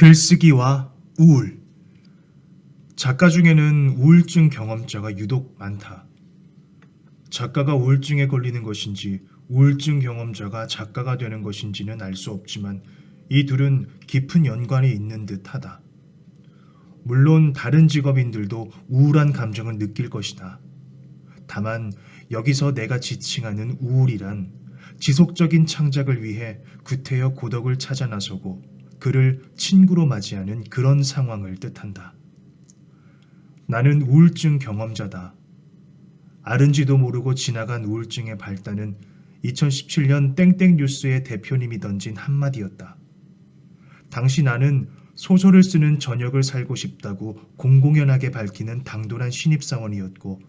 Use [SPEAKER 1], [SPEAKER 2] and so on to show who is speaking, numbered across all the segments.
[SPEAKER 1] 글쓰기와 우울. 작가 중에는 우울증 경험자가 유독 많다. 작가가 우울증에 걸리는 것인지 우울증 경험자가 작가가 되는 것인지는 알 수 없지만 이 둘은 깊은 연관이 있는 듯하다. 물론 다른 직업인들도 우울한 감정을 느낄 것이다. 다만 여기서 내가 지칭하는 우울이란 지속적인 창작을 위해 구태여 고독을 찾아 나서고 그를 친구로 맞이하는 그런 상황을 뜻한다. 나는 우울증 경험자다. 아른지도 모르고 지나간 우울증의 발단은 2017년 땡땡 뉴스의 대표님이 던진 한마디였다. 당시 나는 소설을 쓰는 전역을 살고 싶다고 공공연하게 밝히는 당돌한 신입사원이었고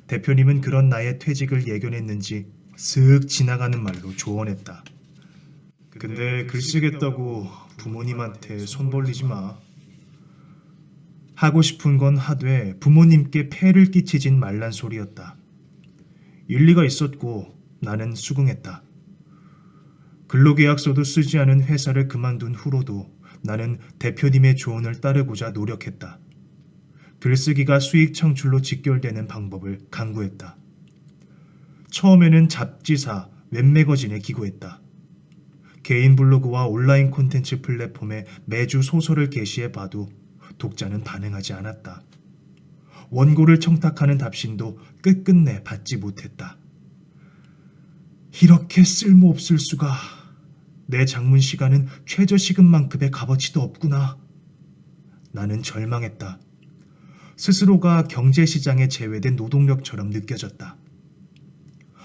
[SPEAKER 1] 대표님은 그런 나의 퇴직을 예견했는지 슥 지나가는 말로 조언했다. 근데 글 쓰겠다고 부모님한테 손 벌리지 마. 하고 싶은 건 하되 부모님께 폐를 끼치진 말란 소리였다. 일리가 있었고 나는 수긍했다. 근로계약서도 쓰지 않은 회사를 그만둔 후로도 나는 대표님의 조언을 따르고자 노력했다. 글쓰기가 수익 창출로 직결되는 방법을 강구했다. 처음에는 잡지사, 웹매거진에 기고했다. 개인 블로그와 온라인 콘텐츠 플랫폼에 매주 소설을 게시해 봐도 독자는 반응하지 않았다. 원고를 청탁하는 답신도 끝끝내 받지 못했다. 이렇게 쓸모없을 수가. 내 장문 시간은 최저시급만큼의 값어치도 없구나. 나는 절망했다. 스스로가 경제시장에 제외된 노동력처럼 느껴졌다.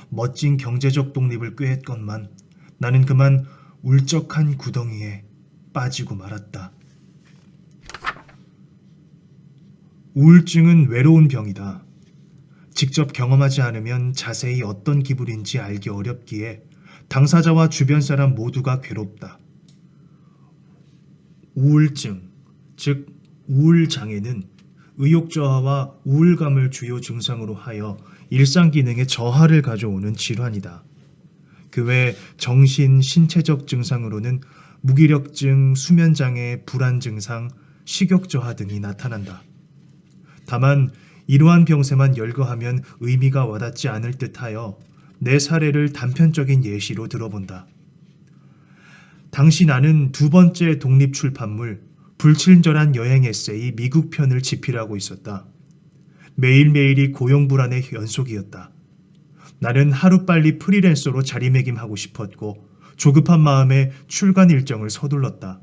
[SPEAKER 1] 멋진 경제적 독립을 꾀했건만 나는 그만 울적한 구덩이에 빠지고 말았다. 우울증은 외로운 병이다. 직접 경험하지 않으면 자세히 어떤 기분인지 알기 어렵기에 당사자와 주변 사람 모두가 괴롭다. 우울증, 즉 우울장애는 의욕저하와 우울감을 주요 증상으로 하여 일상 기능에 저하를 가져오는 질환이다. 그 외 정신, 신체적 증상으로는 무기력증, 수면장애, 불안 증상, 식욕저하 등이 나타난다. 다만 이러한 병세만 열거하면 의미가 와닿지 않을 듯하여 내 사례를 단편적인 예시로 들어본다. 당시 나는 두 번째 독립 출판물 불친절한 여행 에세이 미국 편을 집필하고 있었다. 매일매일이 고용불안의 연속이었다. 나는 하루빨리 프리랜서로 자리매김하고 싶었고 조급한 마음에 출간 일정을 서둘렀다.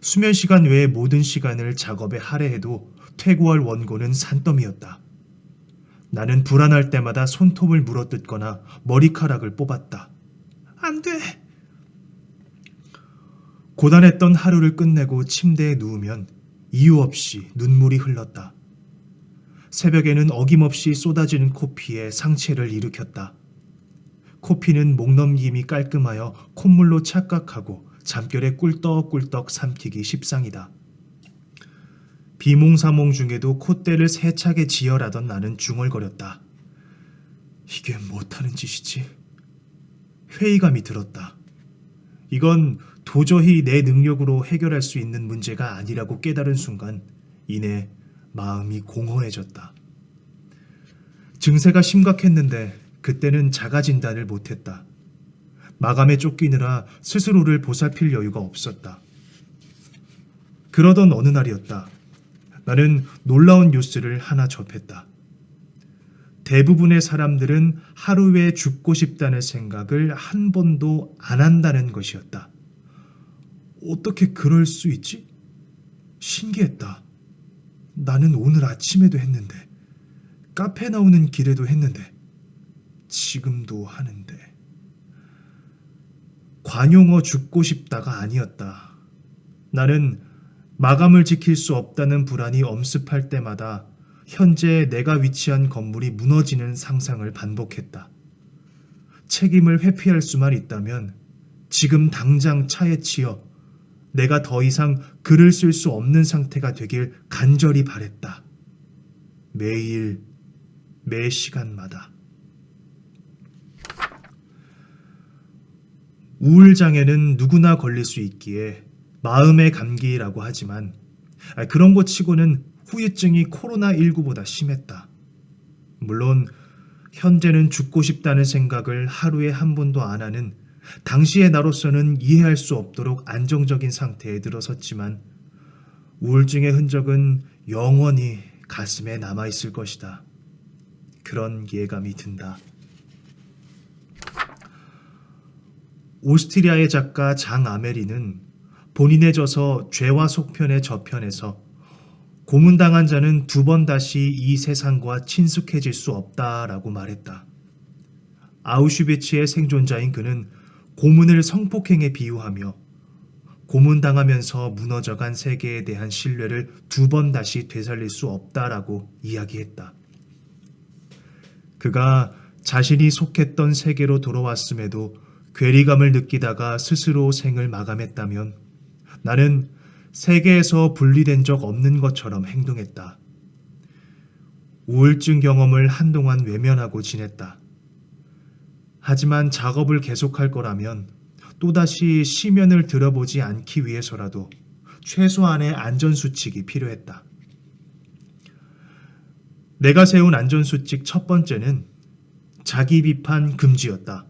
[SPEAKER 1] 수면 시간 외의 모든 시간을 작업에 할애해도 퇴고할 원고는 산더미였다. 나는 불안할 때마다 손톱을 물어뜯거나 머리카락을 뽑았다. 안 돼! 고단했던 하루를 끝내고 침대에 누우면 이유 없이 눈물이 흘렀다. 새벽에는 어김없이 쏟아지는 코피에 상체를 일으켰다. 코피는 목넘김이 깔끔하여 콧물로 착각하고 잠결에 꿀떡꿀떡 삼키기 십상이다. 비몽사몽 중에도 콧대를 세차게 지혈하던 나는 중얼거렸다. 이게 못하는 짓이지? 회의감이 들었다. 이건 도저히 내 능력으로 해결할 수 있는 문제가 아니라고 깨달은 순간 이내 마음이 공허해졌다. 증세가 심각했는데 그때는 자가 진단을 못했다. 마감에 쫓기느라 스스로를 보살필 여유가 없었다. 그러던 어느 날이었다. 나는 놀라운 뉴스를 하나 접했다. 대부분의 사람들은 하루에 죽고 싶다는 생각을 한 번도 안 한다는 것이었다. 어떻게 그럴 수 있지? 신기했다. 나는 오늘 아침에도 했는데, 카페 나오는 길에도 했는데, 지금도 하는데. 관용어 죽고 싶다가 아니었다. 나는 마감을 지킬 수 없다는 불안이 엄습할 때마다 현재 내가 위치한 건물이 무너지는 상상을 반복했다. 책임을 회피할 수만 있다면 지금 당장 차에 치여 내가 더 이상 글을 쓸 수 없는 상태가 되길 간절히 바랬다. 매일, 매 시간마다. 우울장애는 누구나 걸릴 수 있기에 마음의 감기라고 하지만 그런 것 치고는 후유증이 코로나19보다 심했다. 물론 현재는 죽고 싶다는 생각을 하루에 한 번도 안 하는 당시의 나로서는 이해할 수 없도록 안정적인 상태에 들어섰지만 우울증의 흔적은 영원히 가슴에 남아있을 것이다. 그런 예감이 든다. 오스트리아의 작가 장 아메리는 본인의 저서 죄와 속편의 저편에서 고문당한 자는 두 번 다시 이 세상과 친숙해질 수 없다라고 말했다. 아우슈비츠의 생존자인 그는 고문을 성폭행에 비유하며 고문당하면서 무너져간 세계에 대한 신뢰를 두 번 다시 되살릴 수 없다라고 이야기했다. 그가 자신이 속했던 세계로 돌아왔음에도 괴리감을 느끼다가 스스로 생을 마감했다면 나는 세계에서 분리된 적 없는 것처럼 행동했다. 우울증 경험을 한동안 외면하고 지냈다. 하지만 작업을 계속할 거라면 또다시 시면을 들어보지 않기 위해서라도 최소한의 안전수칙이 필요했다. 내가 세운 안전수칙 첫 번째는 자기 비판 금지였다.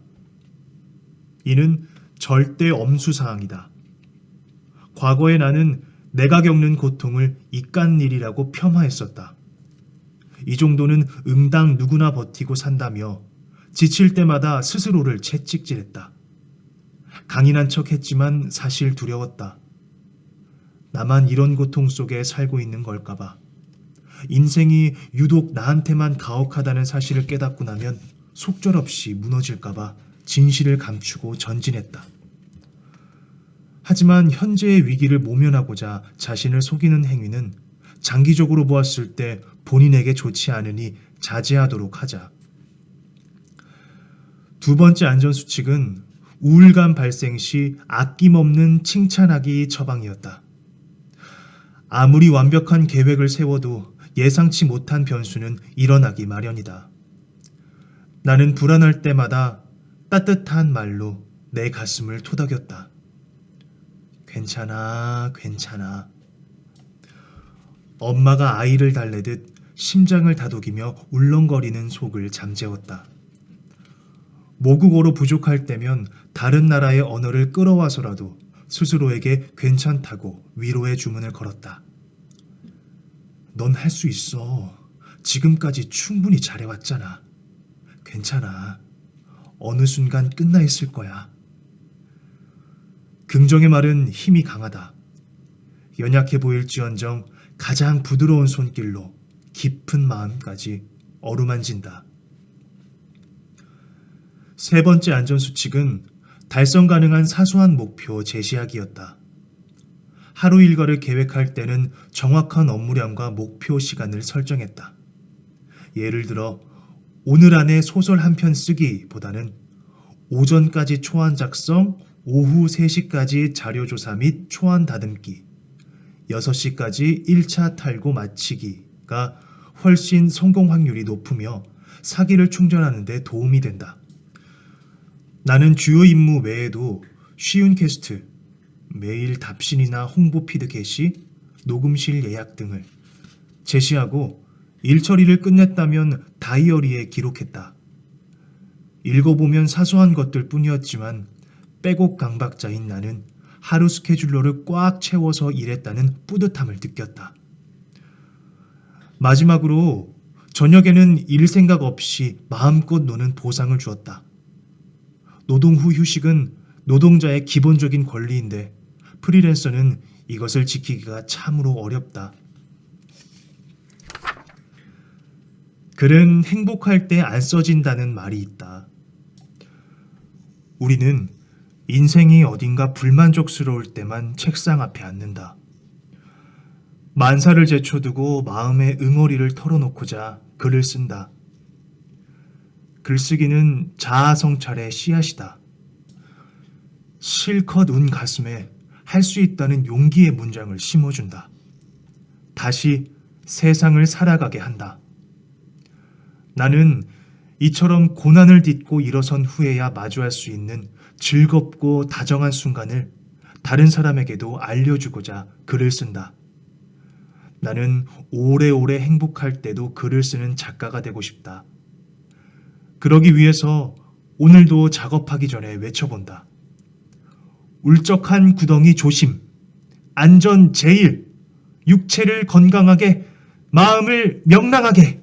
[SPEAKER 1] 이는 절대 엄수사항이다. 과거에 나는 내가 겪는 고통을 이깟 일이라고 폄하했었다. 이 정도는 응당 누구나 버티고 산다며 지칠 때마다 스스로를 채찍질했다. 강인한 척 했지만 사실 두려웠다. 나만 이런 고통 속에 살고 있는 걸까봐. 인생이 유독 나한테만 가혹하다는 사실을 깨닫고 나면 속절없이 무너질까봐 진실을 감추고 전진했다. 하지만 현재의 위기를 모면하고자 자신을 속이는 행위는 장기적으로 보았을 때 본인에게 좋지 않으니 자제하도록 하자. 두 번째 안전수칙은 우울감 발생 시 아낌없는 칭찬하기 처방이었다. 아무리 완벽한 계획을 세워도 예상치 못한 변수는 일어나기 마련이다. 나는 불안할 때마다 따뜻한 말로 내 가슴을 토닥였다. 괜찮아, 괜찮아. 엄마가 아이를 달래듯 심장을 다독이며 울렁거리는 속을 잠재웠다. 모국어로 부족할 때면 다른 나라의 언어를 끌어와서라도 스스로에게 괜찮다고 위로의 주문을 걸었다. 넌 할 수 있어. 지금까지 충분히 잘해왔잖아. 괜찮아. 어느 순간 끝나 있을 거야. 긍정의 말은 힘이 강하다. 연약해 보일지언정 가장 부드러운 손길로 깊은 마음까지 어루만진다. 세 번째 안전수칙은 달성 가능한 사소한 목표 제시하기였다. 하루 일과를 계획할 때는 정확한 업무량과 목표 시간을 설정했다. 예를 들어 오늘 안에 소설 한 편 쓰기보다는 오전까지 초안 작성, 오후 3시까지 자료조사 및 초안 다듬기, 6시까지 1차 탈고 마치기가 훨씬 성공 확률이 높으며 사기를 충전하는 데 도움이 된다. 나는 주요 임무 외에도 쉬운 퀘스트, 메일 답신이나 홍보 피드 게시, 녹음실 예약 등을 제시하고 일 처리를 끝냈다면 다이어리에 기록했다. 읽어보면 사소한 것들 뿐이었지만 빼곡 강박자인 나는 하루 스케줄러를 꽉 채워서 일했다는 뿌듯함을 느꼈다. 마지막으로 저녁에는 일 생각 없이 마음껏 노는 보상을 주었다. 노동 후 휴식은 노동자의 기본적인 권리인데 프리랜서는 이것을 지키기가 참으로 어렵다. 글은 행복할 때 안 써진다는 말이 있다. 우리는 인생이 어딘가 불만족스러울 때만 책상 앞에 앉는다. 만사를 제쳐두고 마음의 응어리를 털어놓고자 글을 쓴다. 글쓰기는 자아성찰의 씨앗이다. 실컷 운 가슴에 할 수 있다는 용기의 문장을 심어준다. 다시 세상을 살아가게 한다. 나는 이처럼 고난을 딛고 일어선 후에야 마주할 수 있는 즐겁고 다정한 순간을 다른 사람에게도 알려주고자 글을 쓴다. 나는 오래오래 행복할 때도 글을 쓰는 작가가 되고 싶다. 그러기 위해서 오늘도 작업하기 전에 외쳐본다. 울적한 구덩이 조심, 안전 제일, 육체를 건강하게, 마음을 명랑하게.